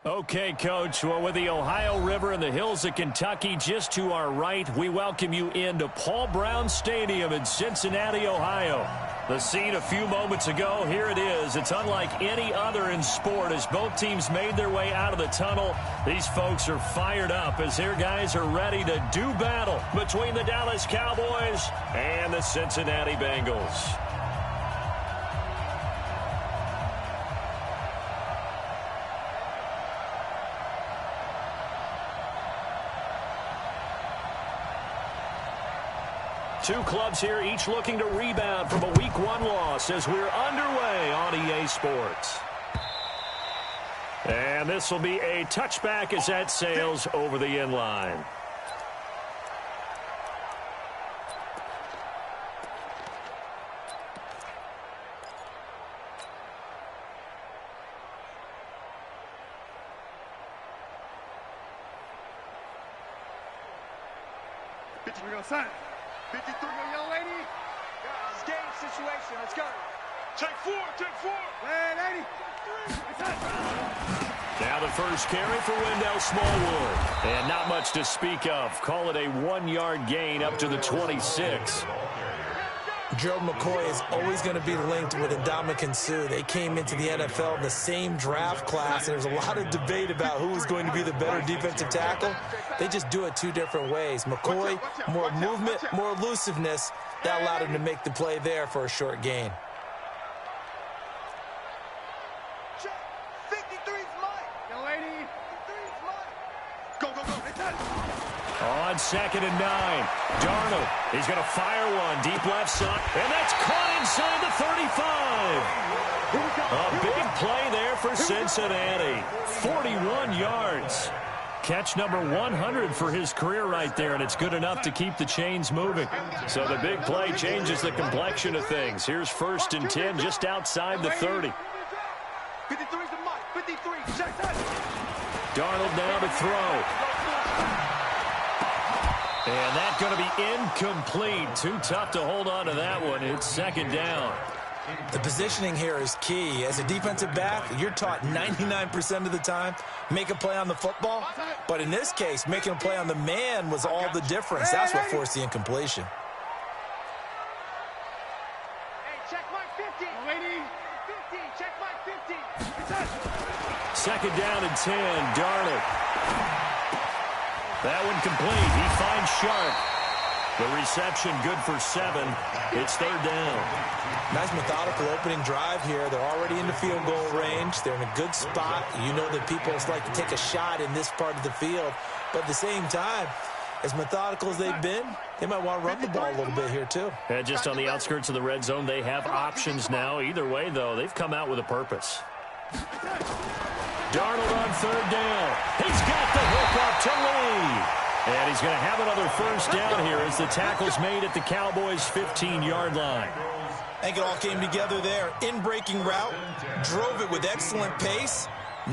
Okay, Coach. Well, with the Ohio River and the hills of Kentucky just to our right, we welcome you into Paul Brown Stadium in Cincinnati, Ohio. The scene a few moments ago, here it is. It's unlike any other in sport as both teams made their way out of the tunnel. These folks are fired up as their guys are ready to do battle between the Dallas Cowboys and the Cincinnati Bengals. Two clubs here, each looking to rebound from a Week 1 loss as we're underway on EA Sports. And this will be a touchback as that sails over the end line. We're going to sign. 53, young lady. Guys, it's game situation. Let's go. Take four. Hey, lady. Now the first carry for Wendell Smallwood. And not much to speak of. Call it a 1-yard gain up to the 26. Joe McCoy is always going to be linked with Ndamukong Suh. They came into the NFL in the same draft class. There's a lot of debate about who is going to be the better defensive tackle. They just do it two different ways. McCoy, more movement, more elusiveness. That allowed him to make the play there for a short gain. 53's Mike. Young lady. 53's Mike. Go. On 2nd and 9, Darnold. He's going to fire one deep left side, and that's caught inside the 35. A big play there for Cincinnati. 41 yards. Catch number 100 for his career right there, and it's good enough to keep the chains moving. So the big play changes the complexion of things. Here's 1st and 10 just outside the 30. 53's the Mike. 53. Check that. Darnold now to throw. And that's going to be incomplete. Too tough to hold on to that one. It's 2nd down. The positioning here is key. As a defensive back, you're taught 99% of the time, make a play on the football. But in this case, making a play on the man was all the difference. That's what forced the incompletion. Hey, check Mike 50. Lady. 50. Check Mike 50. 2nd down and 10. Darnold. That one complete. He finds Sharp. The reception good for 7. It's 3rd down. Nice methodical opening drive here. They're already in the field goal range. They're in a good spot. You know that people like to take a shot in this part of the field. But at the same time, as methodical as they've been, they might want to run the ball a little bit here too. And just on the outskirts of the red zone, they have options now. Either way, though, they've come out with a purpose. Darnold on 3rd down. He's got the hook up to Lee. And he's going to have another 1st down here as the tackle's made at the Cowboys' 15-yard line. I think it all came together there. In-breaking route, drove it with excellent pace.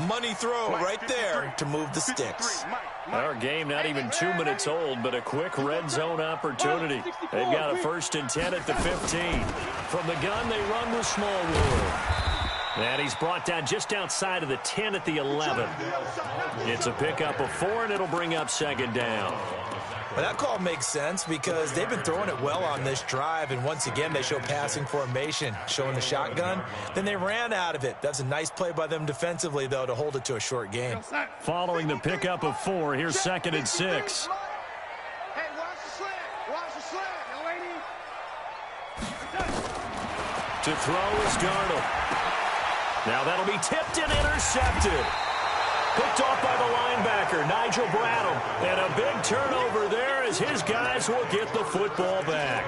Money throw right there to move the sticks. Our game not even 2 minutes old, but a quick red zone opportunity. They've got a 1st and 10 at the 15. From the gun, they run with Smallwood. And he's brought down just outside of the 10 at the 11. It's a pickup of 4, and it'll bring up 2nd down. Well, that call makes sense because they've been throwing it well on this drive, and once again, they show passing formation, showing the shotgun. Then they ran out of it. That's a nice play by them defensively, though, to hold it to a short gain. Following the pickup of 4, here's 2nd and 6. Hey, watch the slant. Watch the slant, young lady. To throw is Darnold. Now that'll be tipped and intercepted. Picked off by the linebacker, Nigel Bradham. And a big turnover there as his guys will get the football back.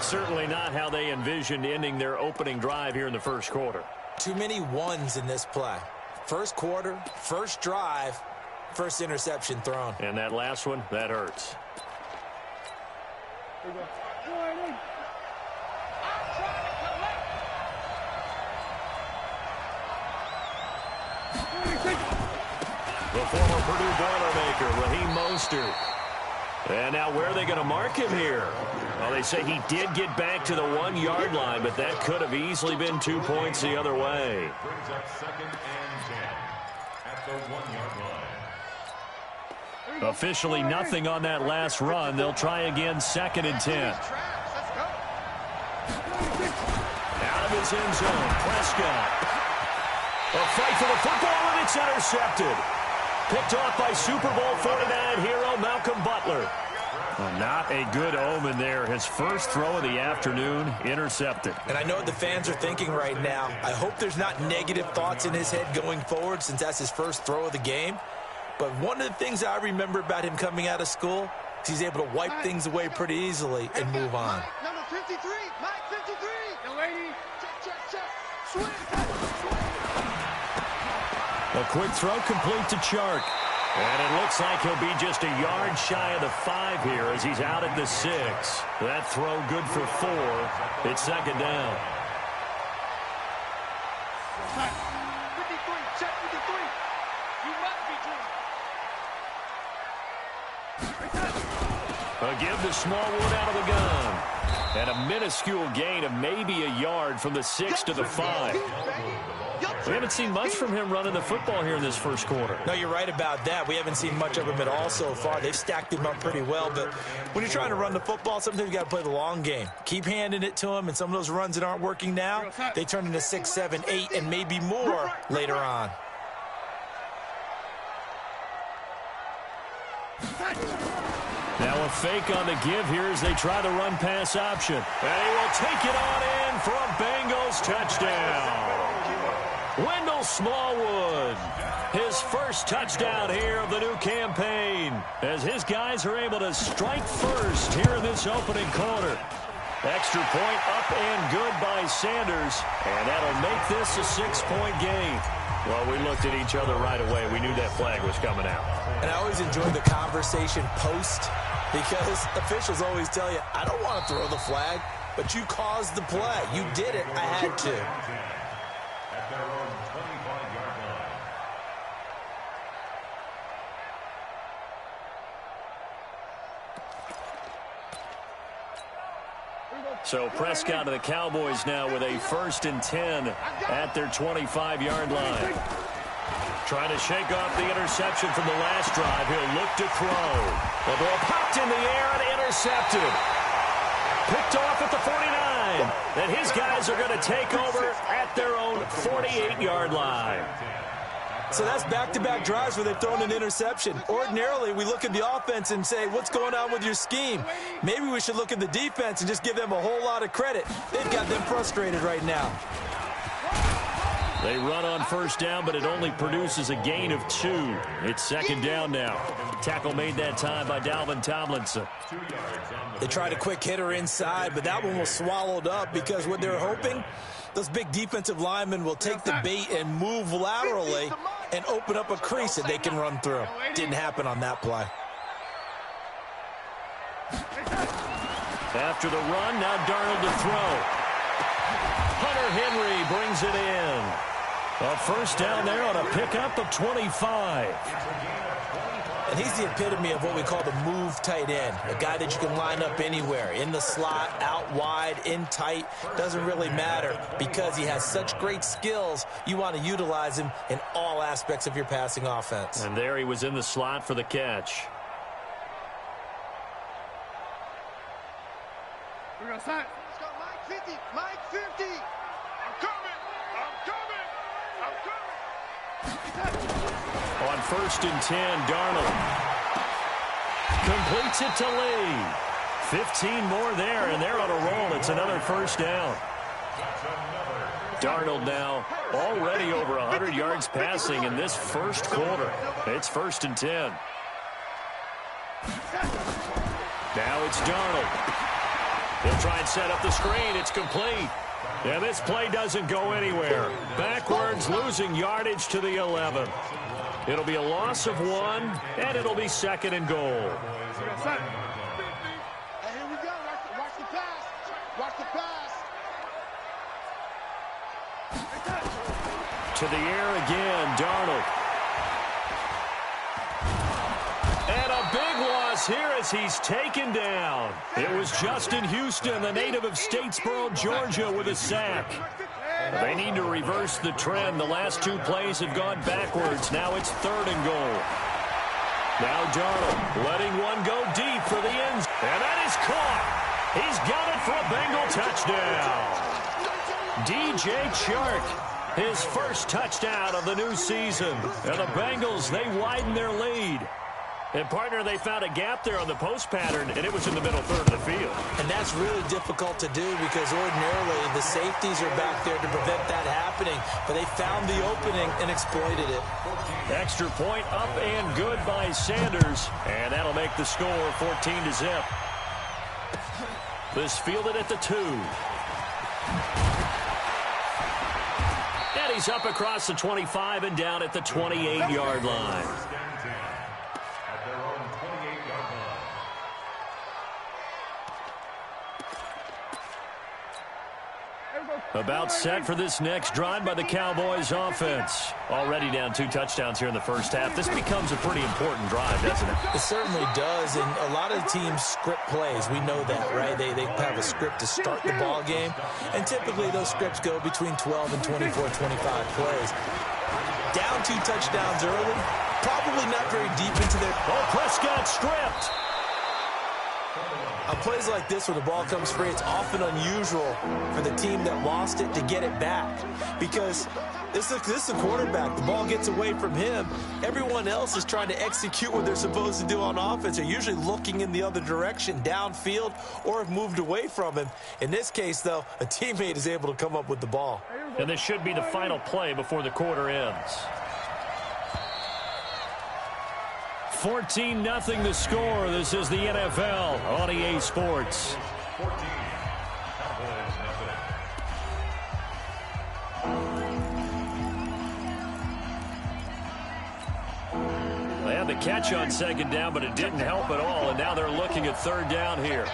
Certainly not how they envisioned ending their opening drive here in the 1st quarter. Too many ones in this play. 1st quarter, 1st drive, 1st interception thrown. And that last one, that hurts. The former Purdue Boilermaker, Raheem Mostert. And now where are they going to mark him here? Well, they say he did get back to the 1-yard line, but that could have easily been 2 points the other way. Officially nothing on that last run. They'll try again, 2nd and 10. Out of his end zone, Prescott. A fight for the football, and it's intercepted. Picked off by Super Bowl 49 hero Malcolm Butler. Well, not a good omen there. His first throw of the afternoon, intercepted. And I know what the fans are thinking right now. I hope there's not negative thoughts in his head going forward since that's his first throw of the game. But one of the things I remember about him coming out of school is he's able to wipe things away pretty easily and move on. Number 53, Mike 53. Yo, lady. Check. Swing. A quick throw complete to Chark. And it looks like he'll be just a yard shy of the 5 here as he's out at the 6. That throw good for 4. It's 2nd down. 53, check 53. You must be dreaming. A give to Smallwood out of the gun. And a minuscule gain of maybe a yard from the 6 to the 5. We haven't seen much from him running the football here in this first quarter. No, you're right about that. We haven't seen much of him at all so far. They've stacked him up pretty well, but when you're trying to run the football, sometimes you got to play the long game. Keep handing it to him, and some of those runs that aren't working now, they turn into 6, 7, 8, and maybe more later on. Now a fake on the give here as they try the run-pass option. And he will take it on in for a Bengals touchdown. Wendell Smallwood, his first touchdown here of the new campaign, as his guys are able to strike first here in this opening quarter. Extra point up and good by Sanders, and that'll make this a 6-point game. Well, we looked at each other right away. We knew that flag was coming out. And I always enjoy the conversation post, because officials always tell you, I don't want to throw the flag, but you caused the play. You did it. I had to. So Prescott of the Cowboys now with a 1st and 10 at their 25-yard line. Trying to shake off the interception from the last drive. He'll look to throw. The ball popped in the air and intercepted. Picked off at the 49. And his guys are going to take over at their own 48-yard line. So that's back-to-back drives where they've thrown an interception. Ordinarily, we look at the offense and say, what's going on with your scheme? Maybe we should look at the defense and just give them a whole lot of credit. They've got them frustrated right now. They run on 1st down, but it only produces a gain of 2. It's 2nd down now. Tackle made that time by Dalvin Tomlinson. They tried a quick hitter inside, but that one was swallowed up because what they're hoping, those big defensive linemen will take the bait and move laterally and open up a crease that they can run through. Didn't happen on that play. After the run, now Darnold to throw. Hunter Henry brings it in. A 1st down there on a pickup of 25. And he's the epitome of what we call the move tight end. A guy that you can line up anywhere. In the slot, out wide, in tight. Doesn't really matter because he has such great skills. You want to utilize him in all aspects of your passing offense. And there he was in the slot for the catch. We're going to sign. Let's go, Mike 50. Mike 50. I'm coming. On 1st and 10, Darnold completes it to Lee. 15 more there, and they're on a roll. It's another 1st down. Darnold now already over 100 yards passing in this first quarter. It's 1st and 10. Now it's Darnold. He'll try and set up the screen. It's complete. And this play doesn't go anywhere. Backwards, losing yardage to the 11. It'll be a loss of 1, and it'll be 2nd and goal. Here we go. Watch the pass. Watch the pass. To the air again, Darnold. And a big loss here as he's taken down. It was Justin Houston, the native of Statesboro, Georgia, with a sack. They need to reverse the trend. The last two plays have gone backwards. Now it's 3rd and goal. Now Darnold letting one go deep for the end. And that is caught. He's got it for a Bengal touchdown. DJ Chark, his first touchdown of the new season. And the Bengals, they widen their lead. And, partner, they found a gap there on the post pattern, and it was in the middle third of the field. And that's really difficult to do because ordinarily the safeties are back there to prevent that happening. But they found the opening and exploited it. Extra point up and good by Sanders. And that'll make the score 14-0. This fielded at the 2. And he's up across the 25 and down at the 28-yard line. About set for this next drive by the Cowboys offense. Already down 2 touchdowns here in the first half. This becomes a pretty important drive, doesn't it? It certainly does, and a lot of teams script plays. We know that, right? They have a script to start the ball game, and typically those scripts go between 12 and 24, 25 plays. Down 2 touchdowns early, probably not very deep into their... Oh, Prescott stripped. On plays like this where the ball comes free, it's often unusual for the team that lost it to get it back because this is a quarterback. The ball gets away from him. Everyone else is trying to execute what they're supposed to do on offense. They're usually looking in the other direction, downfield, or have moved away from him. In this case, though, a teammate is able to come up with the ball. And this should be the final play before the quarter ends. 14-0 the score. This is the NFL on EA Sports. They had the catch on 2nd down, but it didn't help at all, and now they're looking at 3rd down here.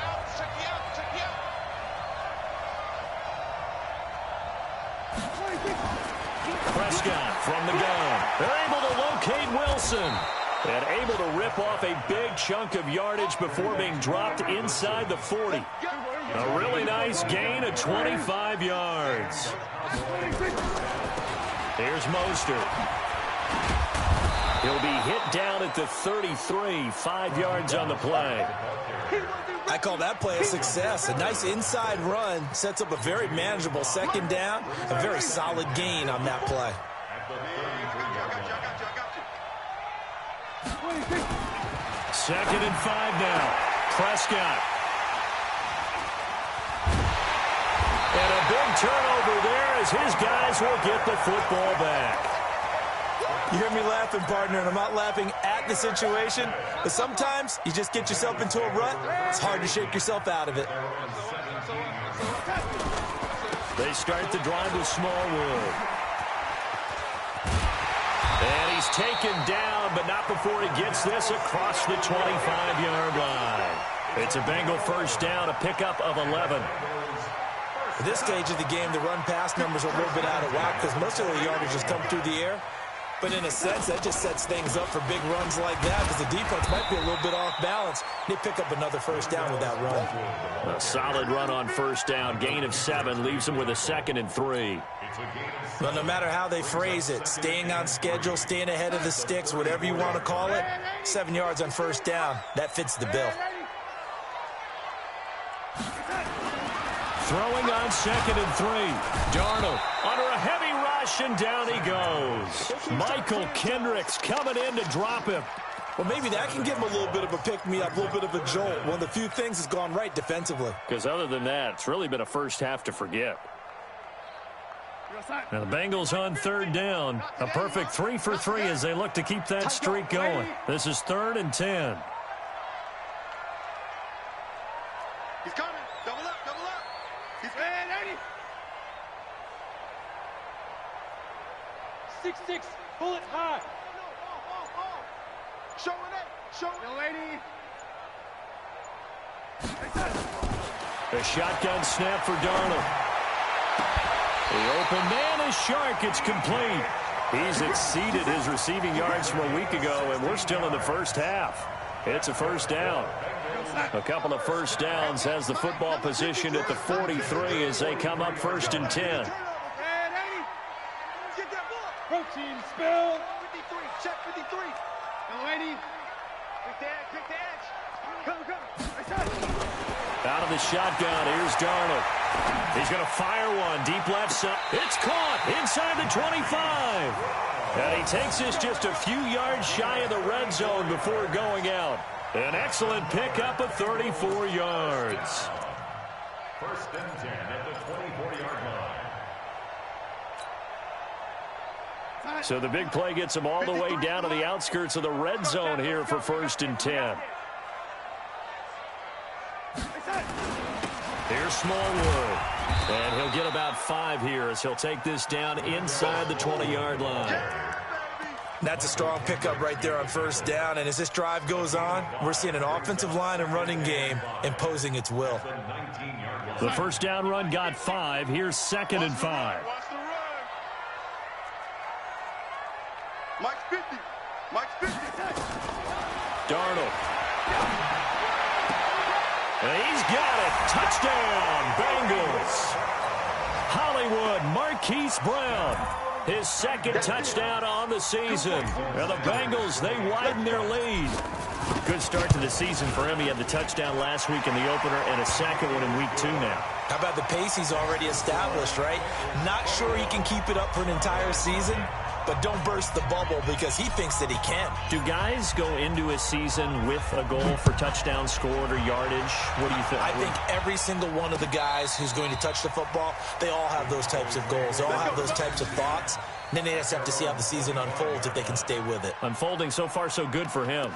Prescott from the gun. They're able to locate Wilson. And able to rip off a big chunk of yardage before being dropped inside the 40. A really nice gain of 25 yards. Here's Mostert. He'll be hit down at the 33, 5 yards on the play. I call that play a success. A nice inside run sets up a very manageable 2nd down. A very solid gain on that play. 2nd and 5 now. Prescott. And a big turnover there as his guys will get the football back. You hear me laughing, partner, and I'm not laughing at the situation, but sometimes you just get yourself into a rut. It's hard to shake yourself out of it. They start the drive with Smallwood. And he's taken down, but not before he gets this across the 25-yard line. It's a Bengal 1st down, a pickup of 11. At this stage of the game, the run-pass numbers are a little bit out of whack because most of the yardage has come through the air. But in a sense, that just sets things up for big runs like that because the defense might be a little bit off balance. They pick up another 1st down with that run. A solid run on 1st down. Gain of 7 leaves them with a 2nd and 3. But no matter how they phrase it, staying on schedule, staying ahead of the sticks, whatever you want to call it, 7 yards on 1st down, that fits the bill. Throwing on 2nd and 3. Darnold under a heavy rush, and down he goes. Michael Kendricks coming in to drop him. Well, maybe that can give him a little bit of a pick-me-up, a little bit of a jolt. One of the few things has gone right defensively. Because other than that, it's really been a first half to forget. Now the Bengals on 3rd down. A perfect 3 for 3 as they look to keep that streak going. This is 3rd and 10. He's coming. Double up, double up. He's ready. 6-6. Pull it high. Showing it. Showing it, lady. A shotgun snap for Darnold. The open man is Shark. It's complete. He's exceeded his receiving yards from a week ago, and we're still in the first half. It's a 1st down. A couple of 1st downs has the football positioned at the 43 as they come up 1st and 10. team spill. 53, check 53. Delaney. Quick the edge. Come. Out of the shotgun, here's Darnold. He's going to fire one, deep left side. It's caught inside the 25. And he takes this just a few yards shy of the red zone before going out. An excellent pickup of 34 yards. First and 10 at the 24-yard line. So the big play gets him all the way down to the outskirts of the red zone here for first and 10. Here's Smallwood. And he'll get about 5 here as he'll take this down inside the 20-yard line. That's a strong pickup right there on first down. And as this drive goes on, we're seeing an offensive line and running game imposing its will. The first down run got 5. Here's second and 5. Mike's 50. Darnold. And he's got it. Touchdown, Bengals. Hollywood Marquise Brown. His second touchdown on the season. And the Bengals, they widen their lead. Good start to the season for him. He had the touchdown last week in the opener and a second one in week 2 now. How about the pace he's already established, right? Not sure he can keep it up for an entire season, but don't burst the bubble because he thinks that he can. Do guys go into a season with a goal for touchdown scored or yardage? What do you think? I think every single one of the guys who's going to touch the football, they all have those types of goals. They all have those types of thoughts. And then they just have to see how the season unfolds if they can stay with it. Unfolding so far so good for him.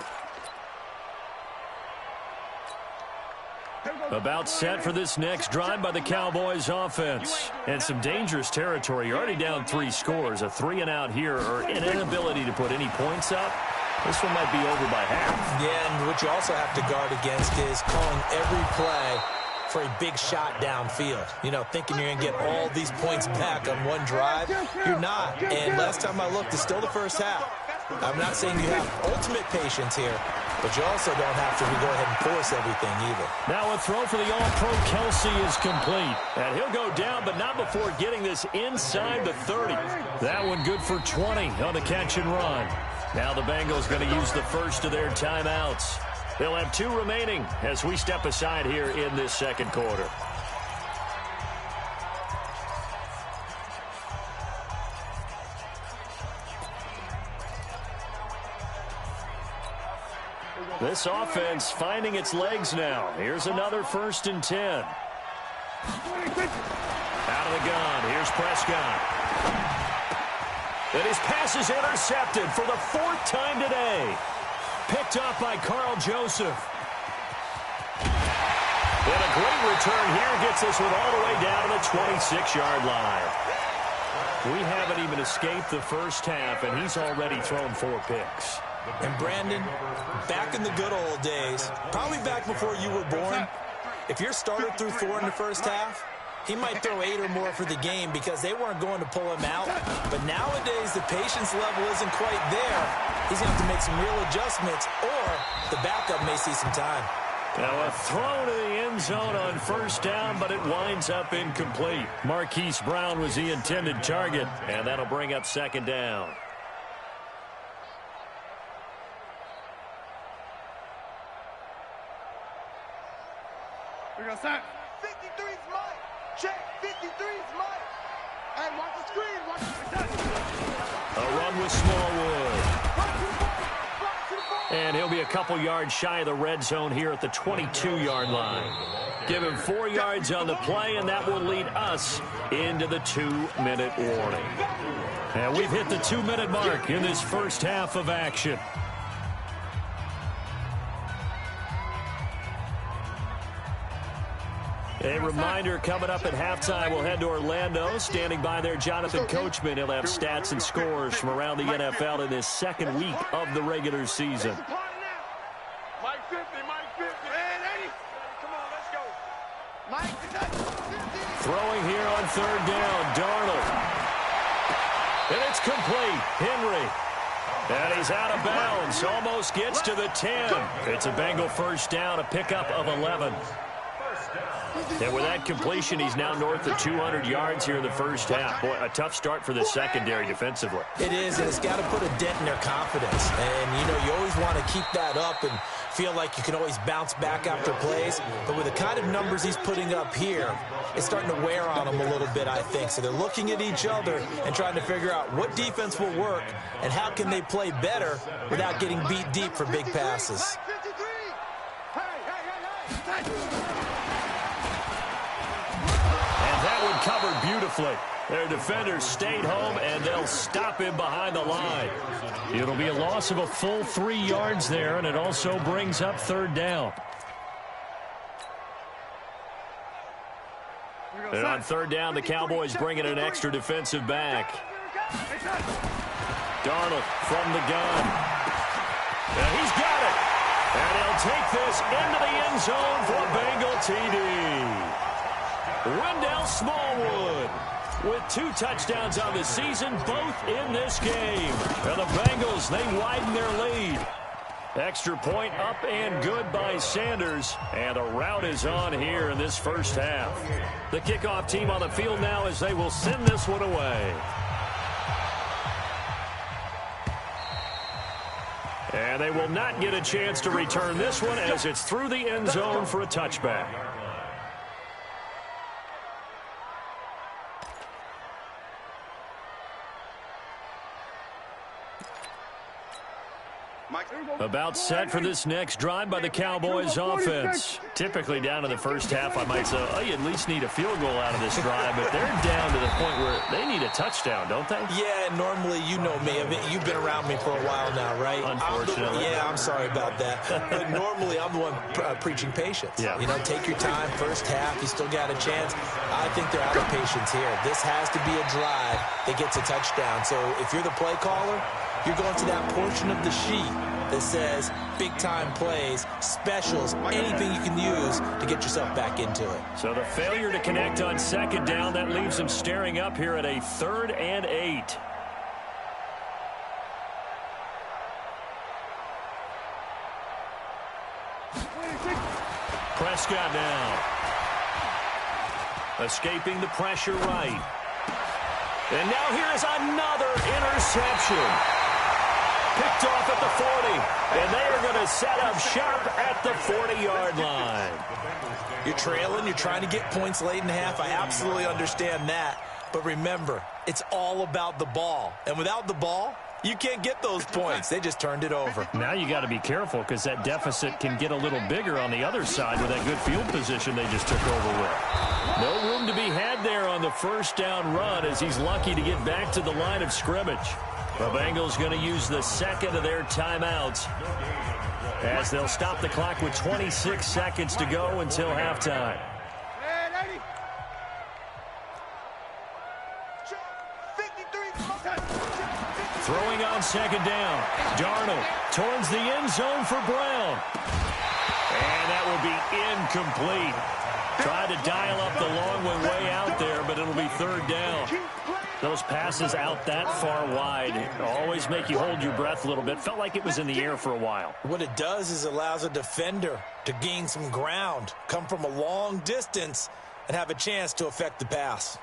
About set for this next drive by the Cowboys offense. And some dangerous territory. You're already down 3 scores. A 3-and-out here or an inability to put any points up. This one might be over by half. Yeah, and what you also have to guard against is calling every play for a big shot downfield. You know, thinking you're going to get all these points back on one drive. You're not. And last time I looked, it's still the first half. I'm not saying you have ultimate patience here, but you also don't have to go ahead and force everything either. Now a throw for the All-Pro Kelsey is complete. And he'll go down, but not before getting this inside the 30. That one good for 20 on the catch and run. Now the Bengals going to use the first of their timeouts. They'll have 2 remaining as we step aside here in this second quarter. This offense finding its legs now. Here's another first and 10. Out of the gun. Here's Prescott. And his pass is intercepted for the 4th time today. Picked up by Carl Joseph. And a great return here gets this one all the way down to the 26-yard line. We haven't even escaped the first half, and he's already thrown 4 picks. And Brandon, back in the good old days, probably back before you were born, if your starter threw 4 in the first half, he might throw 8 or more for the game because they weren't going to pull him out. But nowadays, the patience level isn't quite there. He's going to have to make some real adjustments, or the backup may see some time. Now a throw to the end zone on first down, but it winds up incomplete. Marquise Brown was the intended target, and that'll bring up second down. We're going to start. 53's Mike. Check. 53's Mike. And watch the screen. Watch the screen. A run with Smallwood. And he'll be a couple yards shy of the red zone here at the 22-yard line. Give him 4 yards on the play, and that will lead us into the 2-minute warning. And we've hit the 2-minute mark in this first half of action. A reminder, coming up at halftime, we'll head to Orlando. Standing by there, Jonathan Coachman. He'll have stats and scores from around the NFL in this second week of the regular season. Mike 50, Mike 50. And 80. Come on, let's go. Mike 50. Throwing here on third down, Darnold. And it's complete. Henry. And he's out of bounds. Almost gets to the 10. It's a Bengal first down, a pickup of 11. And with that completion, he's now north of 200 yards here in the first half. Boy, a tough start for the secondary defensively. It is, and it's got to put a dent in their confidence. And, you know, you always want to keep that up and feel like you can always bounce back after plays. But with the kind of numbers he's putting up here, it's starting to wear on them a little bit, I think. So they're looking at each other and trying to figure out what defense will work and how can they play better without getting beat deep for big passes. And that one covered beautifully. Their defenders stayed home, and they'll stop him behind the line. It'll be a loss of a full 3 yards there, and it also brings up third down. And on third down, the Cowboys bring in an extra defensive back. Darnold from the gun. And he's got it. And he'll take this into the end zone for a Bengal TD. Wendell Smallwood with 2 touchdowns on the season, both in this game. And the Bengals, they widen their lead. Extra point up and good by Sanders. And the rout is on here in this first half. The kickoff team on the field now as they will send this one away. And they will not get a chance to return this one as it's through the end zone for a touchback. About set for this next drive by the Cowboys offense. Typically down in the first half, I might say, oh, you at least need a field goal out of this drive, but they're down to the point where they need a touchdown, don't they? Yeah, normally, you know me. I mean, you've been around me for a while now, right? Unfortunately. I'm sorry about that. But normally, I'm the one preaching patience. Yeah. You know, take your time, first half, you still got a chance. I think they're out of patience here. This has to be a drive that gets a touchdown. So if you're the play caller, you're going to that portion of the sheet that says big-time plays, specials, anything you can use to get yourself back into it. So the failure to connect on second down, that leaves them staring up here at a 3rd and 8. Prescott now. Escaping the pressure right. And now here's another interception. Picked off at the 40, and they are going to set up shop at the 40-yard line. You're trailing, you're trying to get points late in the half. I absolutely understand that. But remember, it's all about the ball. And without the ball, you can't get those points. They just turned it over. Now you got to be careful because that deficit can get a little bigger on the other side with that good field position they just took over with. No room to be had there on the first down run as he's lucky to get back to the line of scrimmage. The Bengals going to use the second of their timeouts as they'll stop the clock with 26 seconds to go until halftime. Throwing on second down. Darnold towards the end zone for Brown. And that will be incomplete. Tried to dial up the long one way out there, but it'll be third down. Those passes out that far wide always make you hold your breath a little bit. Felt like it was in the air for a while. What it does is allows a defender to gain some ground, come from a long distance, and have a chance to affect the pass.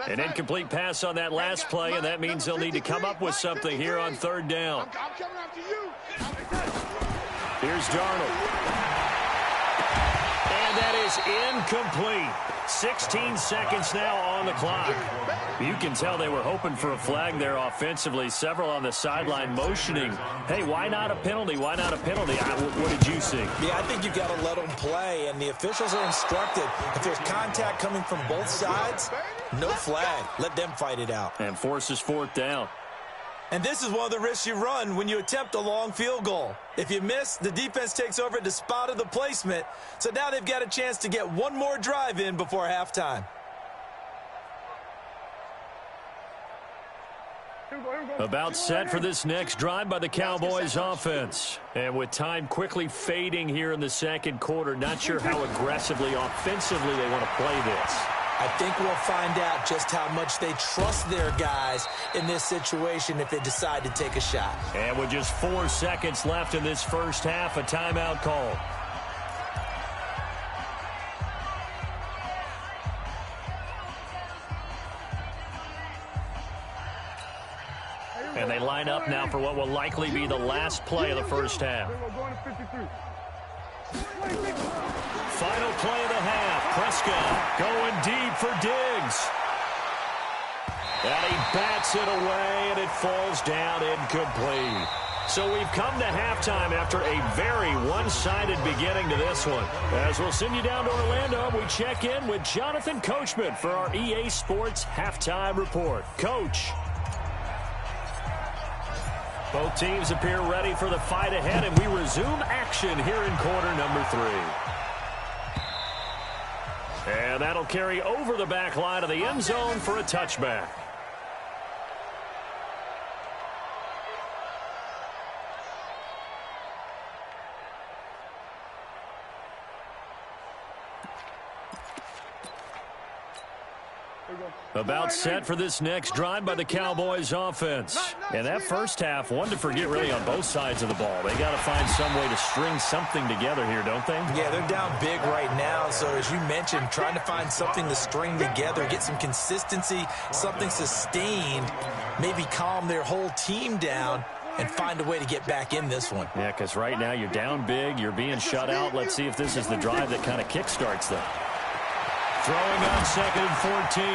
An incomplete pass on that last play, and that means they'll need to come up with something here on third down. Here's Darnold. And that is incomplete. 16 seconds now on the clock. You can tell they were hoping for a flag there offensively. Several on the sideline motioning, hey, why not a penalty? Why not a penalty? What did you see? Yeah, I think you've got to let them play, and the officials are instructed. If there's contact coming from both sides, no flag. Let them fight it out. And forces fourth down. And this is one of the risks you run when you attempt a long field goal. If you miss, the defense takes over at the spot of the placement. So now they've got a chance to get one more drive in before halftime. About set for this next drive by the Cowboys offense. And with time quickly fading here in the second quarter, not sure how aggressively, offensively they want to play this. I think we'll find out just how much they trust their guys in this situation if they decide to take a shot. And with just 4 seconds left in this first half, a timeout call. And they line up now for what will likely be the last play of the first half. Final play of the half. Prescott going deep for Diggs. And he bats it away, and it falls down incomplete. So we've come to halftime after a very one-sided beginning to this one. As we'll send you down to Orlando, we check in with Jonathan Coachman for our EA Sports Halftime Report. Coach. Both teams appear ready for the fight ahead, and we resume action here in quarter number 3. And that'll carry over the back line of the end zone for a touchback. About set for this next drive by the Cowboys offense. And that first half, one to forget really on both sides of the ball. They got to find some way to string something together here, don't they? Yeah, they're down big right now. So as you mentioned, trying to find something to string together, get some consistency, something sustained, maybe calm their whole team down and find a way to get back in this one. Yeah, because right now you're down big, you're being shut out. Let's see if this is the drive that kind of kickstarts them. Throwing on 2nd and 14.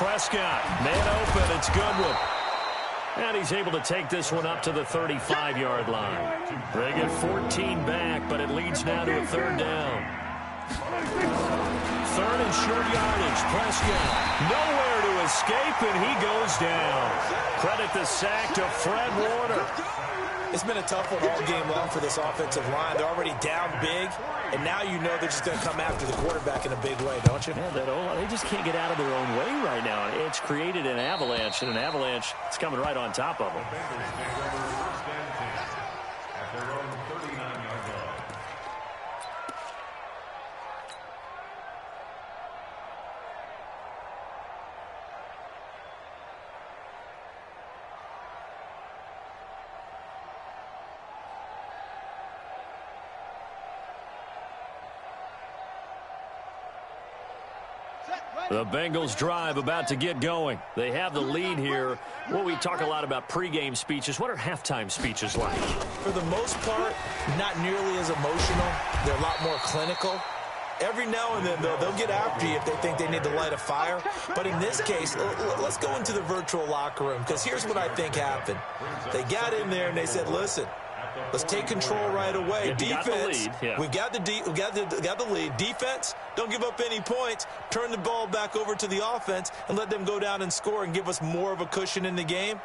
Prescott, man open, it's Goodwin. And he's able to take this one up to the 35-yard line. They get 14 back, but it leads now to a 3rd down. 3rd and short yardage. Prescott, nowhere to escape, and he goes down. Credit the sack to Fred Warner. It's been a tough one all game long for this offensive line. They're already down big, and now you know they're just going to come after the quarterback in a big way, don't you? Yeah, they just can't get out of their own way right now. It's created an avalanche, and an avalanche is coming right on top of them. The Bengals drive about to get going. They have the lead here. Well, we talk a lot about pregame speeches. What are halftime speeches like? For the most part, not nearly as emotional. They're a lot more clinical. Every now and then, though, they'll get after you if they think they need to light a fire. But in this case, let's go into the virtual locker room, because here's what I think happened. They got in there and they said, listen, let's take control right away. Defense, we've got the lead. Defense, don't give up any points. Turn the ball back over to the offense and let them go down and score and give us more of a cushion in the game.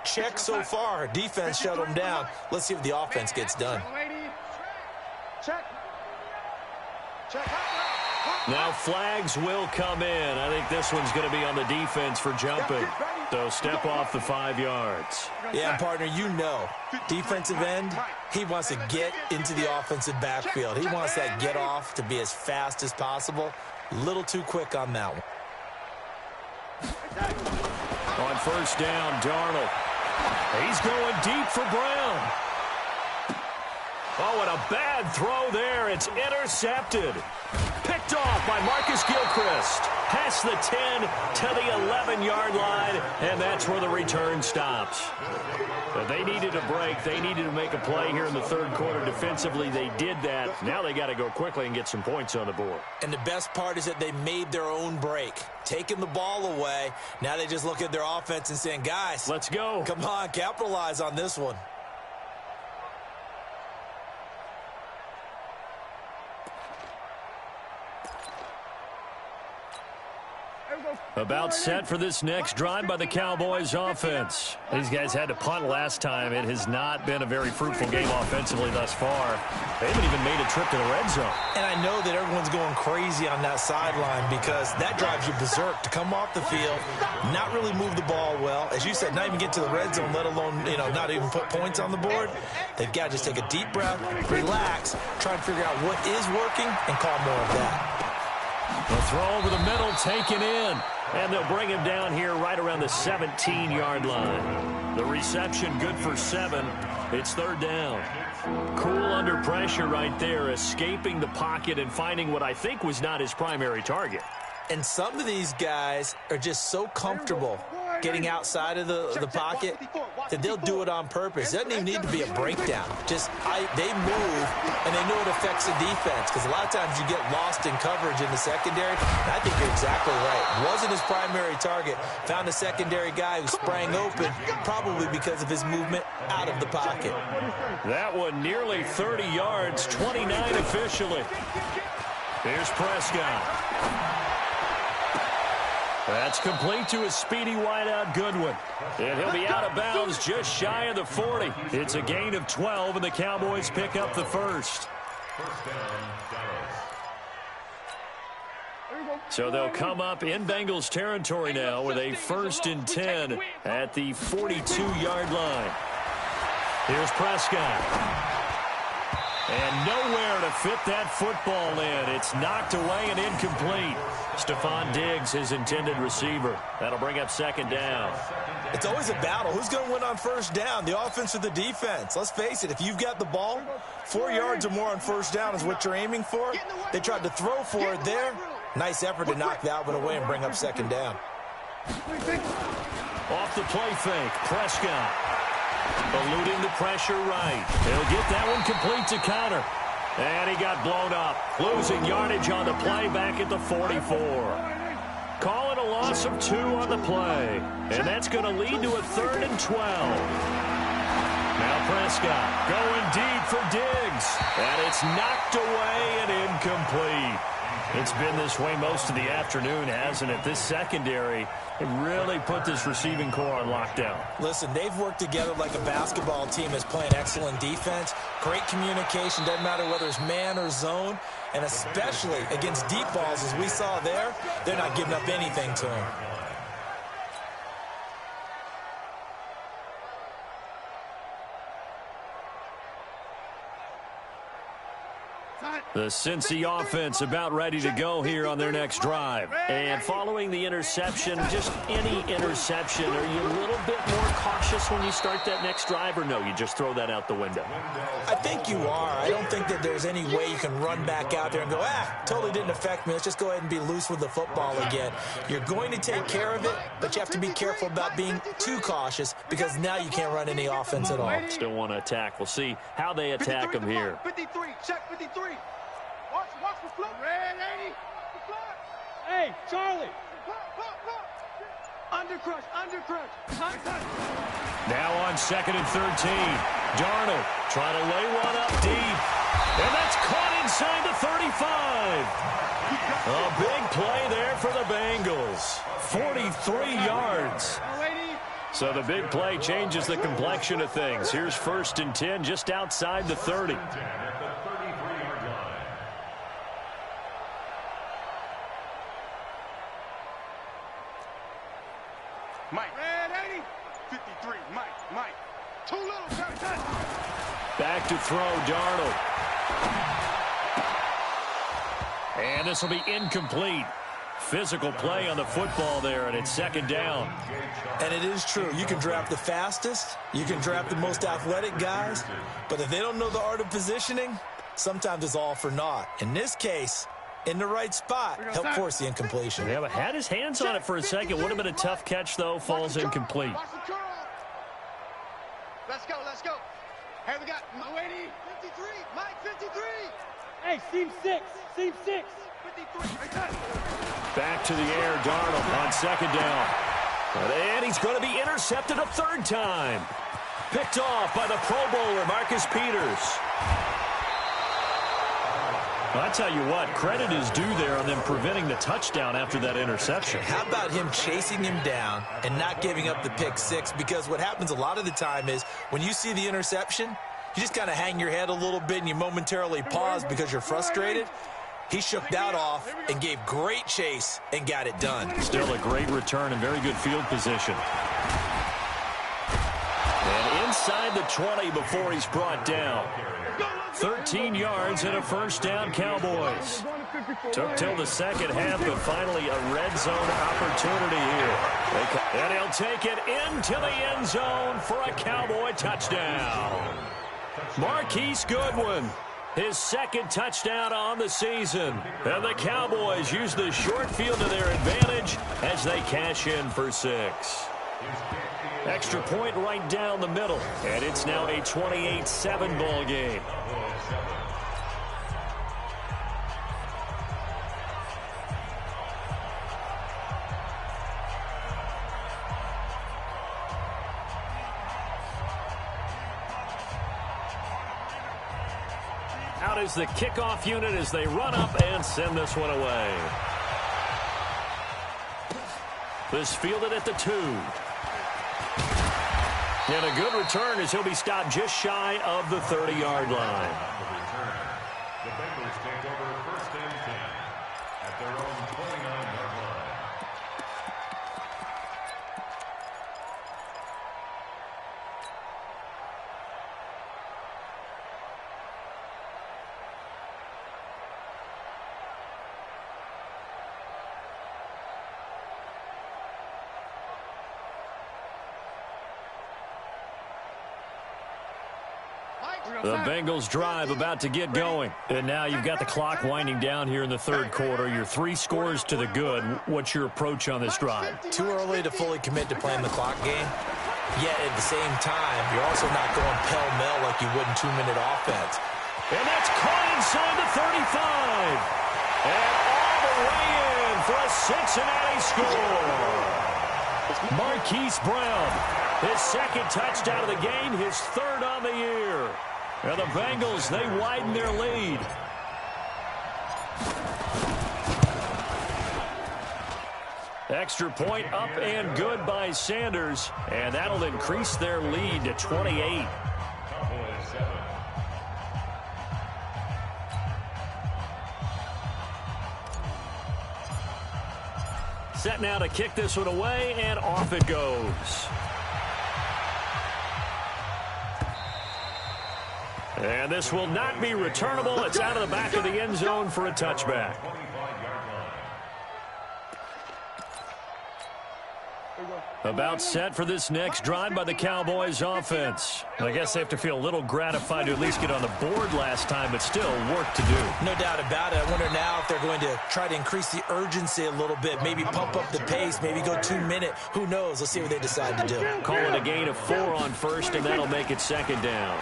Check so far. Defense shut them down. Let's see if the offense gets done. Check. Now flags will come in. I think this one's going to be on the defense for jumping. So step off the 5 yards. Yeah, partner, you know, defensive end, he wants to get into the offensive backfield. He wants that get off to be as fast as possible. A little too quick on that one. On 1st down, Darnold. He's going deep for Brown. Oh, and a bad throw there. It's intercepted. Picked off by Marcus Gilchrist. Past the 10 to the 11-yard line, and that's where the return stops. But they needed a break. They needed to make a play here in the 3rd quarter. Defensively, they did that. Now they got to go quickly and get some points on the board. And the best part is that they made their own break. Taking the ball away. Now they just look at their offense and saying, guys, let's go. Come on, capitalize on this one. About set for this next drive by the Cowboys offense. These guys had to punt last time. It has not been a very fruitful game offensively thus far. They haven't even made a trip to the red zone. And I know that everyone's going crazy on that sideline because that drives you berserk to come off the field, not really move the ball well. As you said, not even get to the red zone, let alone, not even put points on the board. They've got to just take a deep breath, relax, try and figure out what is working and call more of that. The throw over the middle taken in. And they'll bring him down here right around the 17-yard line. The reception good for 7. It's third down. Cool under pressure right there, escaping the pocket and finding what I think was not his primary target. And some of these guys are just so comfortable getting outside of the pocket that they'll do it on purpose. It doesn't even need to be a breakdown. They move, and they know it affects the defense, because a lot of times you get lost in coverage in the secondary. And I think you're exactly right. Wasn't his primary target. Found a secondary guy who sprang open, probably because of his movement out of the pocket. That one nearly 30 yards, 29 officially. Here's Prescott. That's complete to a speedy wideout Goodwin. And he'll be out of bounds just shy of the 40. It's a gain of 12, and the Cowboys pick up the first. So they'll come up in Bengals territory now with a 1st and 10 at the 42-yard line. Here's Prescott. And nowhere to fit that football in. It's knocked away and incomplete. Stephon Diggs, his intended receiver. That'll bring up 2nd down. It's always a battle. Who's going to win on 1st down, the offense or the defense? Let's face it, if you've got the ball, 4 yards or more on 1st down is what you're aiming for. They tried to throw for it there. Nice effort to knock that one away and bring up 2nd down. Off the play fake, Prescott. Eluding the pressure right. He'll get that one complete to counter. And he got blown up. Losing yardage on the play back at the 44. Call it a loss of 2 on the play. And that's going to lead to a 3rd and 12. Now Prescott going deep for Diggs. And it's knocked away and incomplete. It's been this way most of the afternoon, hasn't it? This secondary really put this receiving core on lockdown. Listen, they've worked together like a basketball team is playing excellent defense. Great communication, doesn't matter whether it's man or zone. And especially against deep balls, as we saw there, they're not giving up anything to them. The Cincy offense about ready to go here on their next drive. And following the interception, just any interception, are you a little bit more cautious when you start that next drive, or no, you just throw that out the window? I think you are. I don't think that there's any way you can run back out there and go, totally didn't affect me. Let's just go ahead and be loose with the football again. You're going to take care of it, but you have to be careful about being too cautious, because now you can't run any offense at all. Still want to attack. We'll see how they attack them here. 53, check 53. Watch the float. Red 80. Hey, Charlie. Undercrush. Now on 2nd and 13. Darnold trying to lay one up deep. And that's caught inside the 35. A big play there for the Bengals. 43 yards. So the big play changes the complexion of things. Here's 1st and 10 just outside the 30. Mike. Red 80. 53. Mike. Too little. Back to throw, Darnold. And this will be incomplete. Physical play on the football there, and it's 2nd down. And it is true. You can draft the fastest. You can draft the most athletic guys. But if they don't know the art of positioning, sometimes it's all for naught. In this case, in the right spot, help force the incompletion. Yeah, but had his hands on it for a second. Would have been a tough catch, though. Falls incomplete. Let's go. Here we got Moady, 53. Mike, 53. Hey, seam 6. 53. Back to the air, Darnold on 2nd down. And he's going to be intercepted a 3rd time. Picked off by the Pro Bowler, Marcus Peters. I tell you what, credit is due there on them preventing the touchdown after that interception. How about him chasing him down and not giving up the pick 6? Because what happens a lot of the time is when you see the interception, you just kind of hang your head a little bit and you momentarily pause because you're frustrated. He shook that off and gave great chase and got it done. Still a great return and very good field position. And inside the 20 before he's brought down. 13 14 yards and a first down, Cowboys. Took till the second half, but finally a red zone opportunity here. And he'll take it into the end zone for a Cowboy touchdown. Marquise Goodwin, his second touchdown on the season. And the Cowboys use the short field to their advantage as they cash in for 6. Extra point right down the middle. And it's now a 28-7 ball game. Out is the kickoff unit as they run up and send this one away. This fielded at the 2. And a good return as he'll be stopped just shy of the 30-yard line. The Bengals take over first and 10 at their own 29-yard line. The Bengals drive about to get going. And now you've got the clock winding down here in the third quarter. You're 3 scores to the good. What's your approach on this drive? Too early to fully commit to playing the clock game. Yet at the same time, you're also not going pell-mell like you would in 2-minute offense. And that's caught inside the 35. And all the way in for a Cincinnati score. Marquise Brown, his second touchdown of the game, his third on the year. And the Bengals, they widen their lead. Extra point up and good by Sanders. And that'll increase their lead to 28. Set now to kick this one away, and off it goes. And this will not be returnable. It's out of the back of the end zone for a touchback. About set for this next drive by the Cowboys offense. I guess they have to feel a little gratified to at least get on the board last time, but still work to do. No doubt about it. I wonder now if they're going to try to increase the urgency a little bit, maybe pump up the pace, maybe go 2-minute. Who knows? Let's see what they decide to do. Call it a gain of 4 on first, and that'll make it second down.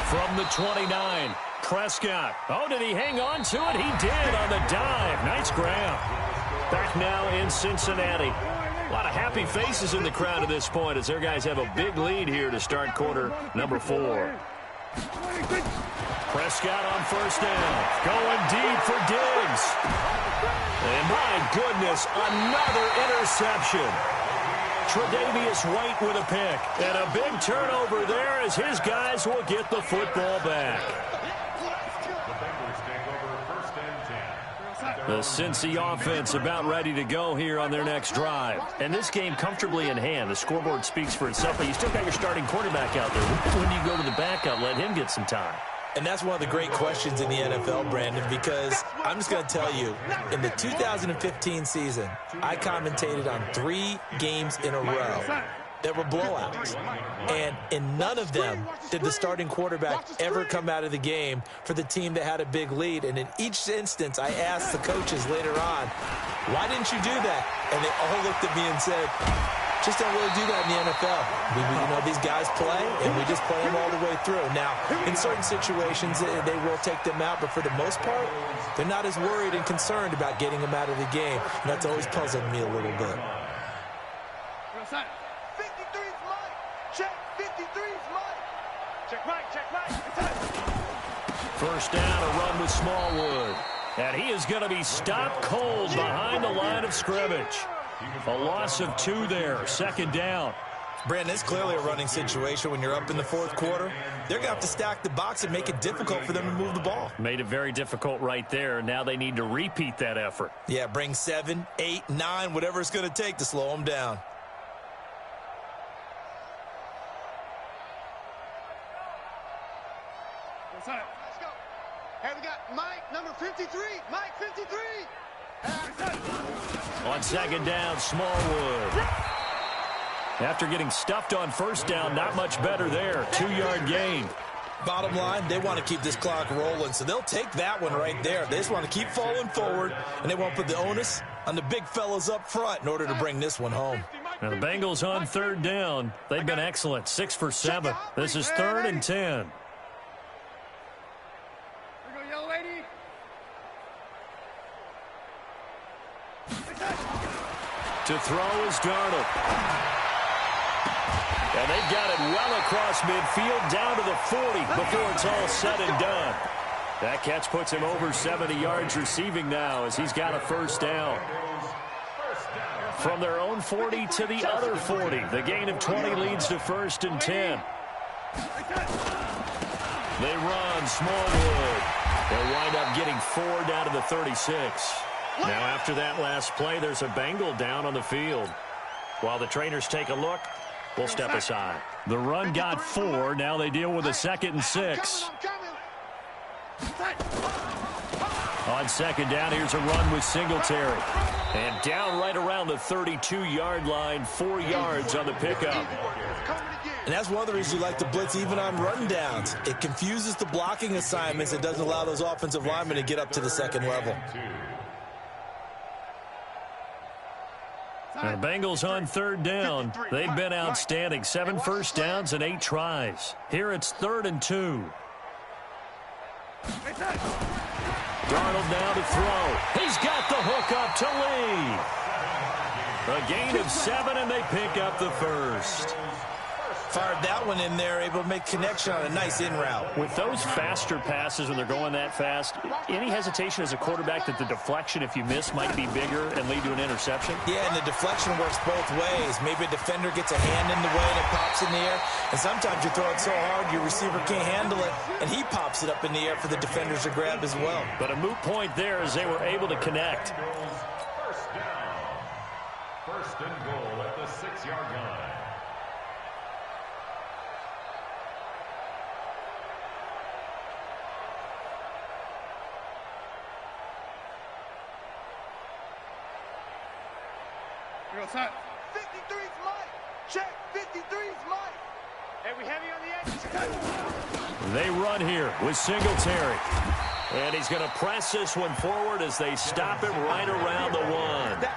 From the 29, Prescott. Oh, did he hang on to it? He did on the dive. Nice grab. Back now in Cincinnati. A lot of happy faces in the crowd at this point as their guys have a big lead here to start quarter number 4. Prescott on first down. Going deep for Diggs. And my goodness, another interception. Tre'Davious White with a pick. And a big turnover there as his guys will get the football back. The Cincy offense about ready to go here on their next drive. And this game comfortably in hand. The scoreboard speaks for itself, but you still got your starting quarterback out there. When do you go to the backup, let him get some time? And that's one of the great questions in the NFL, Brandon, because I'm just going to tell you, in the 2015 season, I commentated on 3 games in a row that were blowouts. And in none of them did the starting quarterback ever come out of the game for the team that had a big lead. And in each instance, I asked the coaches later on, why didn't you do that? And they all looked at me and said, just don't really do that in the NFL. You know, these guys play, and we just play them all the way through. Now, in certain situations, they will take them out, but for the most part, they're not as worried and concerned about getting them out of the game. And that's always puzzled me a little bit. First down, a run with Smallwood. And he is going to be stopped cold behind the line of scrimmage. A loss of 2 there, second down. Brandon, it's clearly a running situation when you're up in the fourth quarter. They're going to have to stack the box and make it difficult for them to move the ball. Made it very difficult right there. Now they need to repeat that effort. Yeah, bring 7, 8, 9, whatever it's going to take to slow them down. Let's go. Hey, we got Mike, number 53. Mike, 53. On second down, Smallwood. After getting stuffed on first down, not much better there. 2-yard gain. Bottom line, they want to keep this clock rolling, so they'll take that one right there. They just want to keep falling forward, and they won't put the onus on the big fellas up front in order to bring this one home. Now the Bengals on third down. They've been excellent, 6 for 7. This is 3rd and 10. Here we go, yellow lady. To throw is Darnold. And they've got it well across midfield, down to the 40 before it's all said and done. That catch puts him over 70 yards receiving now as he's got a first down. From their own 40 to the other 40. The gain of 20 leads to 1st and 10. They run, Smallwood. They'll wind up getting 4 down to the 36. Now after that last play, there's a Bengal down on the field. While the trainers take a look, we'll step aside. The run got 4. Now they deal with a 2nd and 6. On second down, here's a run with Singletary. And down right around the 32-yard line, 4 yards on the pickup. And that's one of the reasons you like to blitz even on run downs. It confuses the blocking assignments. It doesn't allow those offensive linemen to get up to the second level. And the Bengals on third down. They've been outstanding. 7 first downs and 8 tries. Here it's 3rd and 2. Darnold now to throw. He's got the hook up to Lee. A gain of 7, and they pick up the first. Fired that one in there, able to make connection on a nice in route. With those faster passes when they're going that fast, any hesitation as a quarterback that the deflection, if you miss, might be bigger and lead to an interception? Yeah, and the deflection works both ways. Maybe a defender gets a hand in the way and it pops in the air. And sometimes you throw it so hard your receiver can't handle it, and he pops it up in the air for the defenders to grab as well. But a moot point there as they were able to connect. First down. 1st and goal at the 6-yard line. Here we go, son. 53's Mike. Check. 53's Mike. Hey, we heavy on the edge. They run here with Singletary. And he's going to press this one forward as they stop him right around the 1.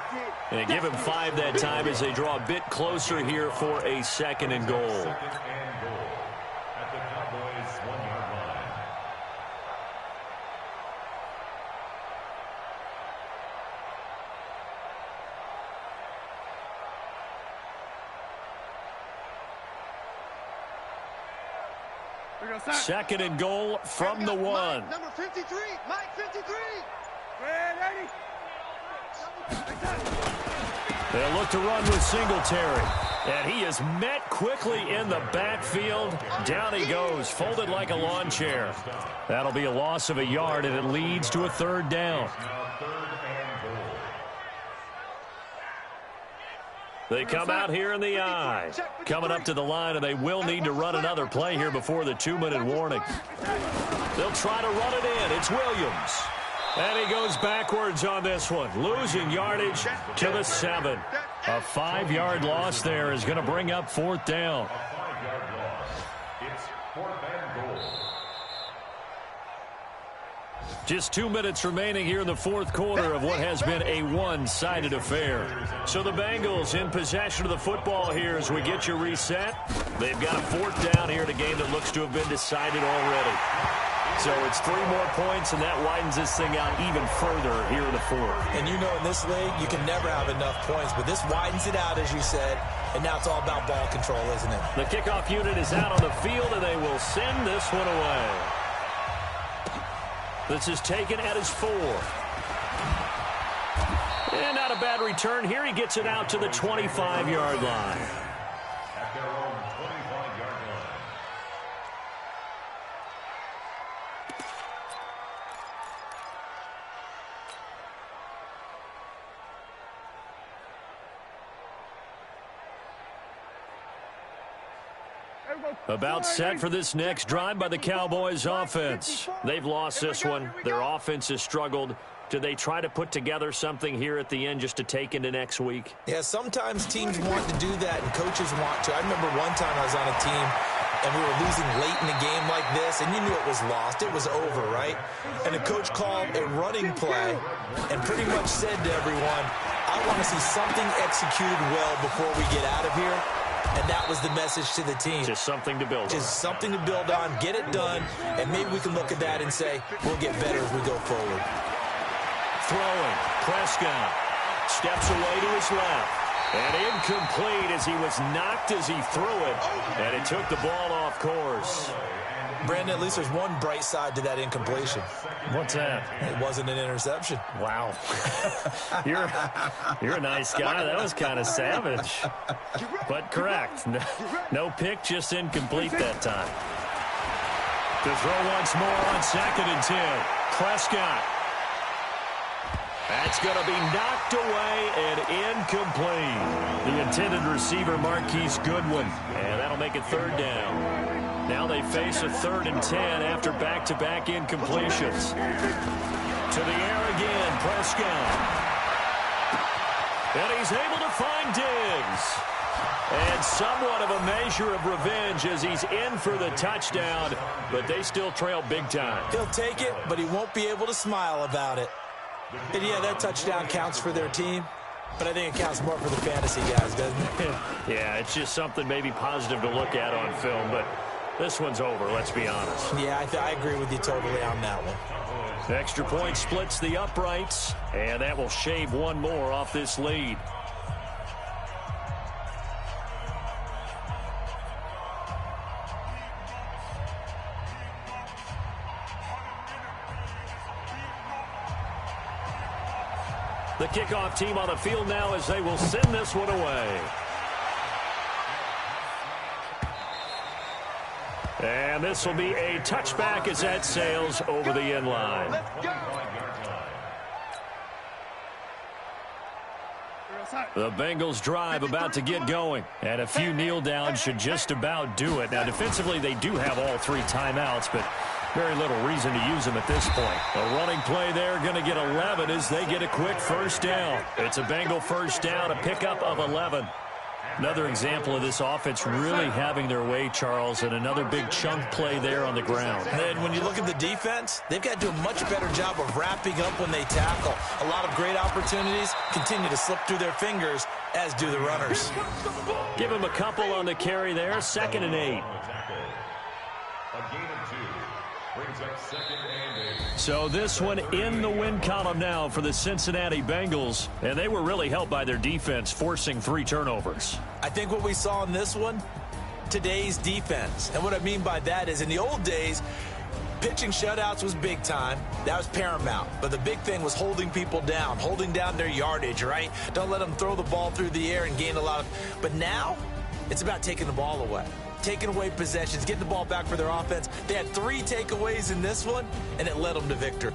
And they give him 5 that time as they draw a bit closer here for a 2nd and goal. 2nd and goal at the Cowboys' 1-yard line. Here we go, son. 2nd and goal from the 1. Mike, number 53. Mike, 53. Red 80. They'll look to run with Singletary. And he is met quickly in the backfield. Down he goes, folded like a lawn chair. That'll be a loss of a yard, and it leads to a 3rd down. They come out here in the eye. Coming up to the line, and they will need to run another play here before the 2-minute warning. They'll try to run it in. It's Williams. And he goes backwards on this one, losing yardage to the 7. A 5-yard loss there is going to bring up 4th down. A 5-yard loss. It's 4th and goal. Just 2 minutes remaining here in the 4th quarter of what has been a one-sided affair. So the Bengals in possession of the football here as we get you reset. They've got a 4th down here in a game that looks to have been decided already. So it's 3 more points, and that widens this thing out even further here in the 4th. And you know in this league, you can never have enough points, but this widens it out, as you said, and now it's all about ball control, isn't it? The kickoff unit is out on the field, and they will send this one away. This is taken at his 4. And not a bad return here. He gets it out to the 25-yard line. At their own 25-yard line. Hey, About set for this next drive by the Cowboys offense. They've lost this one. Their offense has struggled. Do they try to put together something here at the end just to take into next week? Yeah, sometimes teams want to do that and coaches want to. I remember one time I was on a team and we were losing late in a game like this, and you knew it was lost. It was over, right? And the coach called a running play and pretty much said to everyone, I want to see something executed well before we get out of here. And that was the message to the team. Just something to build on. Just something to build on, get it done, and maybe we can look at that and say, we'll get better as we go forward. Throwing, Prescott steps away to his left. And incomplete as he was knocked as he threw it. And it took the ball off course. Brandon, at least there's one bright side to that incompletion. What's that? It wasn't an interception. Wow. You're a nice guy. That was kind of savage. But correct. No pick, just incomplete that time. To throw once more on 2nd and 10. Prescott. That's going to be knocked away and incomplete. The intended receiver, Marquise Goodwin. And that'll make it 3rd down. Now they face a 3rd and 10 after back-to-back incompletions. To the air again, Prescott. And he's able to find Diggs. And somewhat of a measure of revenge as he's in for the touchdown, but they still trail big time. He'll take it, but he won't be able to smile about it. And yeah, that touchdown counts for their team, but I think it counts more for the fantasy guys, doesn't it? Yeah, it's just something maybe positive to look at on film, but this one's over, let's be honest. Yeah, I agree with you totally on that one. Extra point splits the uprights, and that will shave one more off this lead. The kickoff team on the field now as they will send this one away. And this will be a touchback as that sails over the end line. The Bengals drive about to get going, and a few kneel downs should just about do it. Now, defensively, they do have all 3 timeouts, but very little reason to use them at this point. A running play there, going to get 11 as they get a quick 1st down. It's a Bengal 1st down, a pickup of 11. Another example of this offense really having their way, Charles, and another big chunk play there on the ground. And when you look at the defense, they've got to do a much better job of wrapping up when they tackle. A lot of great opportunities continue to slip through their fingers, as do the runners. Give him a couple on the carry there, 2nd and 8. A gain of 2 brings up 2nd and 8. So this one in the win column now for the Cincinnati Bengals, and they were really helped by their defense, forcing 3 turnovers. I think what we saw in this one, today's defense. And what I mean by that is in the old days, pitching shutouts was big time. That was paramount. But the big thing was holding people down, holding down their yardage, right? Don't let them throw the ball through the air and gain a lot of... But now, it's about taking the ball away. Taking away possessions, getting the ball back for their offense. They had 3 takeaways in this one, and it led them to victory.